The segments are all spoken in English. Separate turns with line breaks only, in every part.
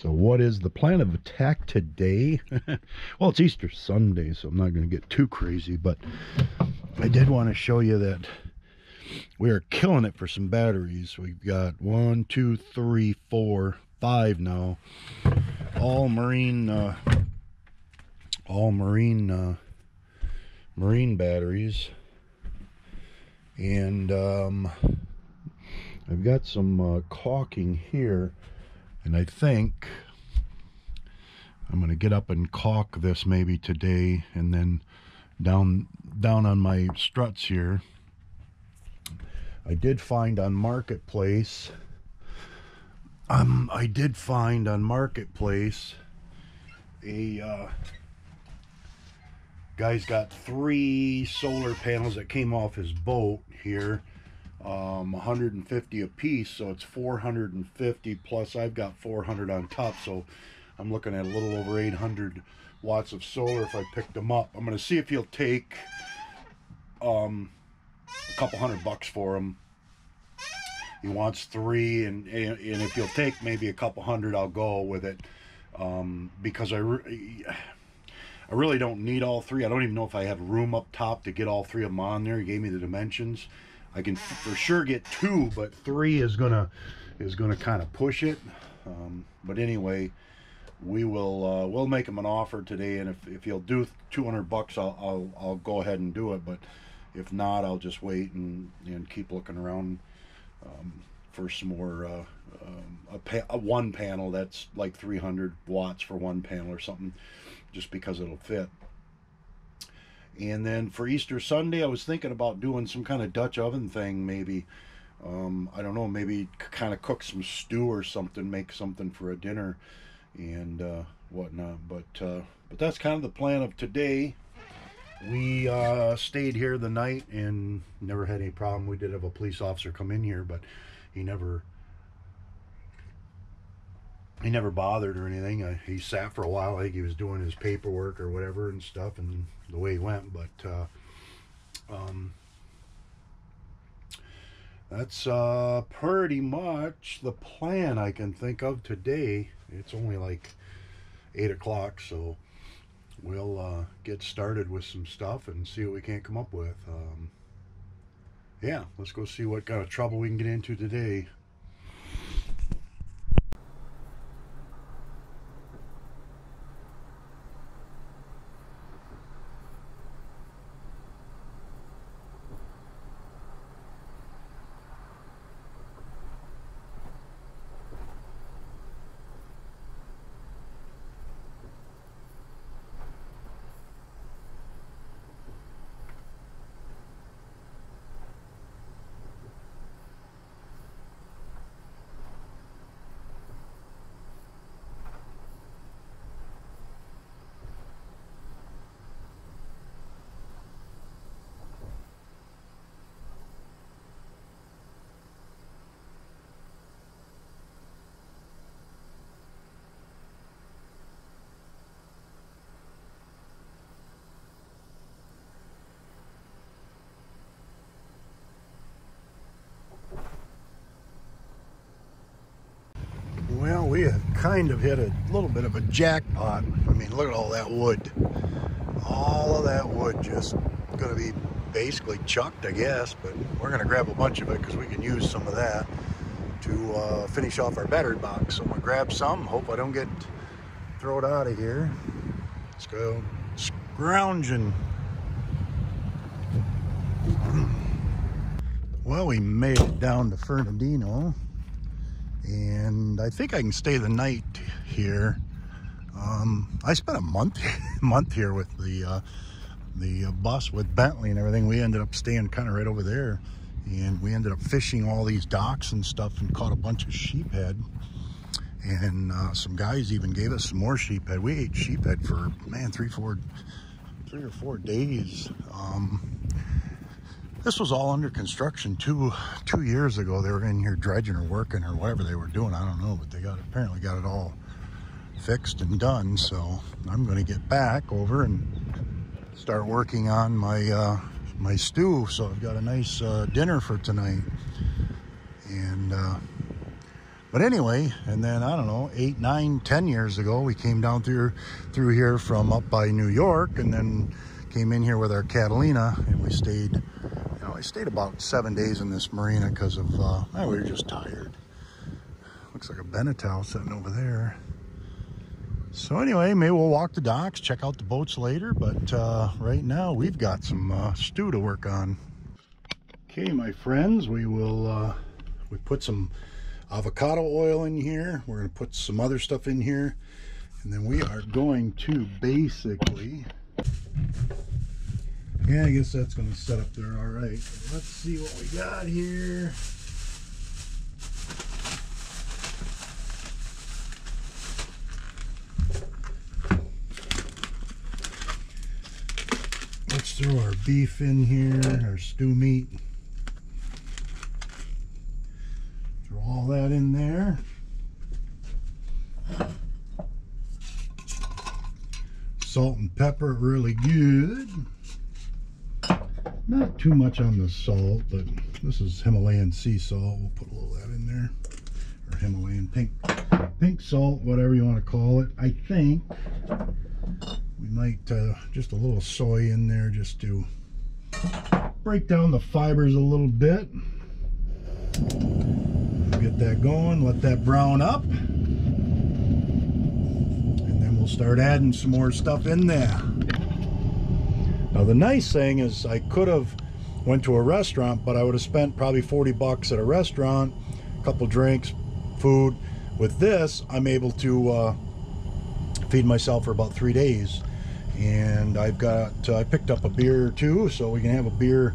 So what is the plan of attack today? Well, it's Easter Sunday, so I'm not going to get too crazy, but I did want to show you that we are killing it for some batteries. We've got 1, 2, 3, 4, 5 now. All marine batteries. And I've got some caulking here. And I think I'm going to get up and caulk this maybe today, and then down on my struts here. I did find on Marketplace. A guy's got 3 solar panels that came off his boat here. 150 a piece, so it's 450, plus I've got 400 on top, so I'm looking at a little over 800 watts of solar if I picked them up. I'm going to see if he'll take a couple $100 for them. He wants 3, and if he'll take maybe a couple $100, I'll go with it, because I really don't need all 3. I don't even know if I have room up top to get all 3 of them on there. He gave me the dimensions. I can for sure get 2, but 3 is gonna kind of push it. But anyway, we'll make him an offer today, and if he'll do $200, I'll go ahead and do it. But if not, I'll just wait and keep looking around for some more one panel that's like 300 watts for one panel or something, just because it'll fit. And then for Easter Sunday, I was thinking about doing some kind of Dutch oven thing, maybe. I don't know, maybe kind of cook some stew or something, make something for a dinner and whatnot. But that's kind of the plan of today. We stayed here the night and never had any problem. We did have a police officer come in here, but he never bothered or anything. He sat for a while. I think he was doing his paperwork or whatever and stuff, and the way he went. But that's pretty much the plan I can think of today. It's only like 8 o'clock, so we'll get started with some stuff and see what we can come up with. Yeah, let's go see what kind of trouble we can get into today. Well, we have kind of hit a little bit of a jackpot. I mean, look at all that wood. All of that wood just going to be basically chucked, I guess, but we're going to grab a bunch of it because we can use some of that to finish off our battery box. So I'm going to grab some, hope I don't get thrown out of here. Let's go scrounging. Well, we made it down to Fernandinho. And I think I can stay the night here. I spent a month here with the bus with Bentley and everything. We ended up staying kind of right over there, and we ended up fishing all these docks and stuff and caught a bunch of sheephead. And some guys even gave us some more sheephead. We ate sheephead for, man, 3 or 4 days. This was all under construction two years ago. They were in here dredging or working or whatever they were doing. I don't know, but they apparently got it all fixed and done. So I'm going to get back over and start working on my my stew. So I've got a nice dinner for tonight, and But anyway, and then I don't know, 8, 9, 10 years ago, we came down through here from up by New York, and then came in here with our Catalina, and we stayed, you know, I stayed about 7 days in this marina because of, we were just tired. Looks like a Benetel sitting over there. So anyway, maybe we'll walk the docks, check out the boats later, but right now we've got some stew to work on. Okay, my friends, we will, we put some avocado oil in here. We're going to put some other stuff in here, and then we are going to basically, yeah, I guess that's going to set up there all right. Let's see what we got here. Let's throw our beef in here, our stew meat. Throw all that in there. Salt and pepper, really good. Not too much on the salt, but this is Himalayan sea salt. We'll put a little of that in there. Or Himalayan pink salt, whatever you want to call it. I think we might just a little soy in there just to break down the fibers a little bit. Get that going, let that brown up, and then we'll start adding some more stuff in there. Now the nice thing is I could have went to a restaurant, but I would have spent probably 40 bucks at a restaurant, a couple drinks, food. With this, I'm able to feed myself for about 3 days, and I've got I picked up a beer or two, so we can have a beer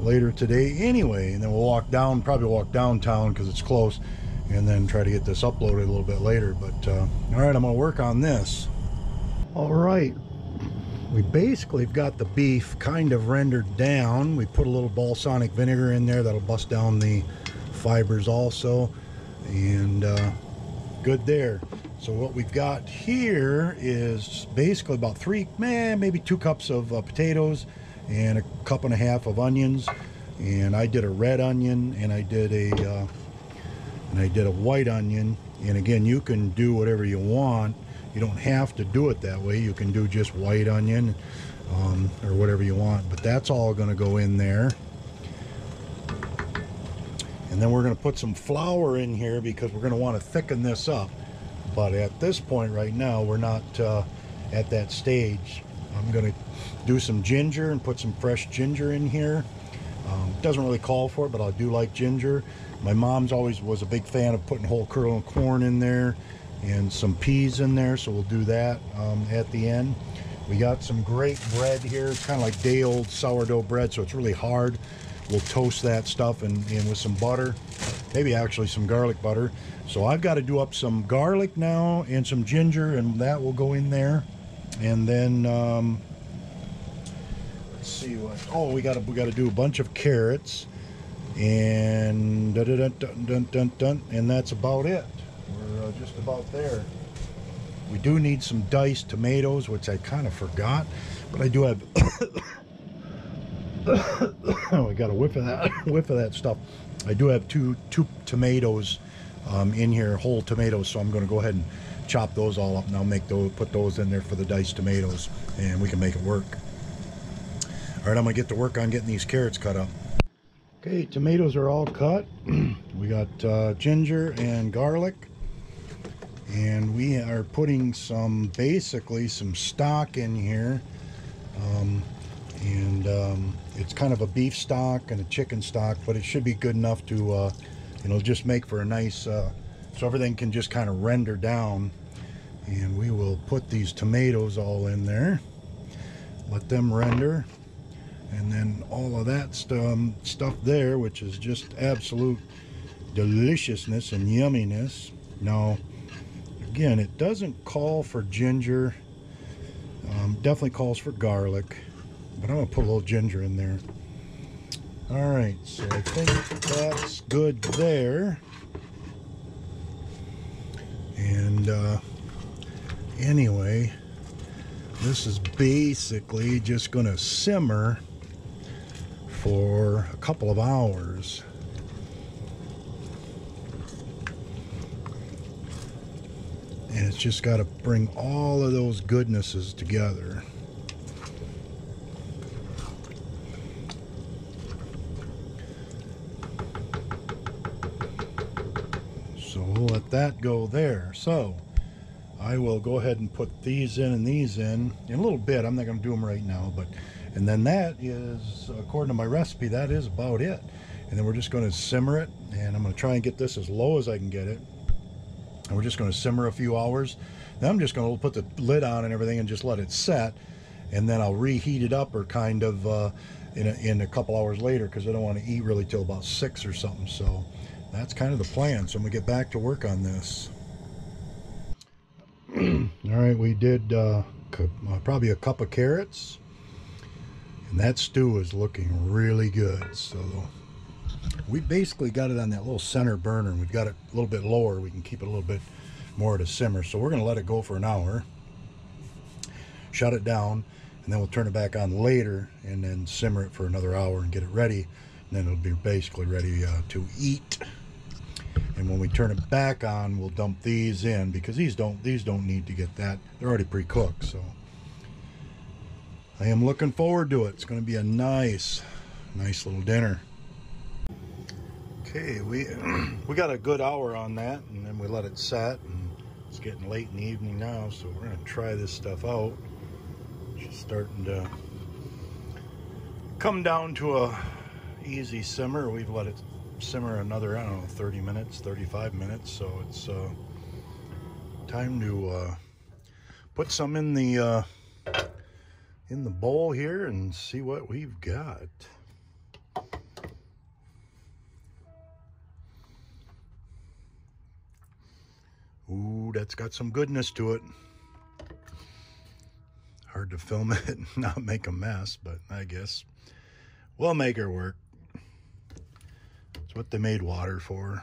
later today anyway, and then we'll walk down, probably walk downtown because it's close, and then try to get this uploaded a little bit later. But all right, I'm gonna work on this. All right, we basically have got the beef kind of rendered down. We put a little balsamic vinegar in there that'll bust down the fibers also, and good there. So what we've got here is basically about maybe 2 cups of potatoes and 1.5 cups of onions, and I did a red onion, and I did a white onion. And again, you can do whatever you want. You don't have to do it that way. You can do just white onion or whatever you want, but that's all going to go in there. And then we're going to put some flour in here because we're going to want to thicken this up. But at this point right now, we're not at that stage. I'm going to do some ginger and put some fresh ginger in here. Doesn't really call for it, but I do like ginger. My mom's always was a big fan of putting whole kernel corn in there and some peas in there, so we'll do that at the end. We got some great bread here. It's kind of like day-old sourdough bread, so it's really hard. We'll toast that stuff and with some butter, maybe actually some garlic butter. So I've got to do up some garlic now and some ginger, and that will go in there. And then let's see what. Oh, we got to do a bunch of carrots, and and that's about it. We're just about there. We do need some diced tomatoes, which I kind of forgot, but I do have. Oh, I got a whiff of that stuff. I do have two tomatoes in here, whole tomatoes, so I'm going to go ahead and chop those all up, and I'll put those in there for the diced tomatoes, and we can make it work. All right, I'm going to get to work on getting these carrots cut up. Okay, tomatoes are all cut. We got ginger and garlic, and we are putting basically some stock in here, it's kind of a beef stock and a chicken stock, but it should be good enough to just make for a nice so everything can just kind of render down. And we will put these tomatoes all in there, let them render, and then all of that stuff there, which is just absolute deliciousness and yumminess. Now again, it doesn't call for ginger, definitely calls for garlic, but I'm gonna put a little ginger in there. All right, so I think that's good there. And anyway, this is basically just gonna simmer for a couple of hours. And it's just got to bring all of those goodnesses together. So we'll let that go there. So I will go ahead and put these in and these in a little bit. I'm not going to do them right now, but and then that is, according to my recipe, that is about it. And then we're just going to simmer it, and I'm going to try and get this as low as I can get it. And we're just going to simmer a few hours. Then I'm just going to put the lid on and everything and just let it set, and then I'll reheat it up, or kind of in a couple hours later, because I don't want to eat really till about 6 or something. So that's kind of the plan. So I'm going to get back to work on this. All right, we did probably a cup of carrots, and that stew is looking really good. So we basically got it on that little center burner, and we've got it a little bit lower. We can keep it a little bit more to simmer. So we're going to let it go for an hour, shut it down, and then we'll turn it back on later and then simmer it for another hour and get it ready, and then it'll be basically ready to eat. And when we turn it back on, we'll dump these in, because these don't need to get that. They're already pre-cooked. So I am looking forward to it. It's going to be a nice little dinner. Okay, we got a good hour on that, and then we let it set, and it's getting late in the evening now, so we're going to try this stuff out. It's starting to come down to a easy simmer. We've let it simmer another, I don't know, 30 minutes, 35 minutes. So it's time to put some in the bowl here and see what we've got. Ooh, that's got some goodness to it. Hard to film it and not make a mess, but I guess we'll make her work. It's what they made water for.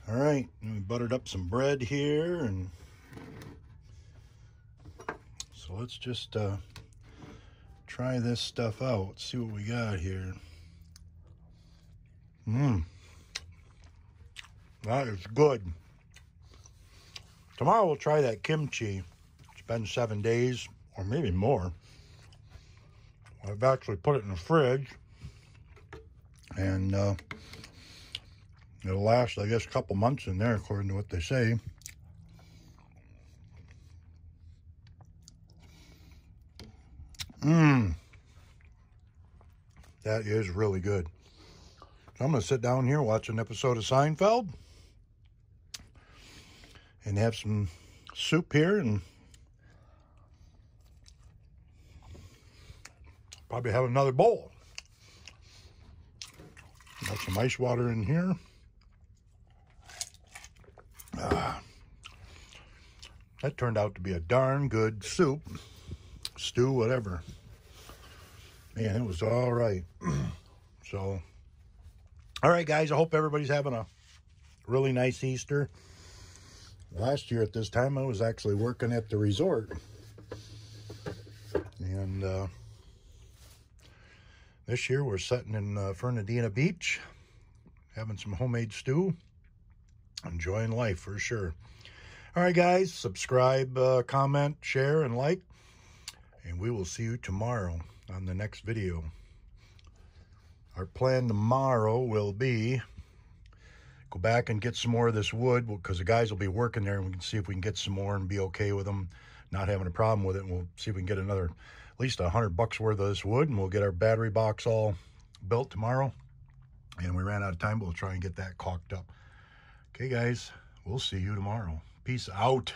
All right, we buttered up some bread here, and so let's just try this stuff out. See what we got here. That is good. Tomorrow we'll try that kimchi. It's been 7 days, or maybe more. I've actually put it in the fridge, and it'll last, I guess, a couple months in there, according to what they say. That is really good. So I'm going to sit down here, watch an episode of Seinfeld, and have some soup here, and probably have another bowl. Got some ice water in here. That turned out to be a darn good soup, stew, whatever. Man, it was all right. So, all right, guys, I hope everybody's having a really nice Easter. Last year at this time, I was actually working at the resort. And this year, we're sitting in Fernandina Beach, having some homemade stew, enjoying life for sure. All right, guys, subscribe, comment, share, and like, and we will see you tomorrow on the next video. Our plan tomorrow will be go back and get some more of this wood, because the guys will be working there, and we can see if we can get some more and be okay with them not having a problem with it. And we'll see if we can get another, at least $100 worth of this wood, and we'll get our battery box all built tomorrow. And we ran out of time, but we'll try and get that caulked up. Okay, guys, we'll see you tomorrow. Peace out.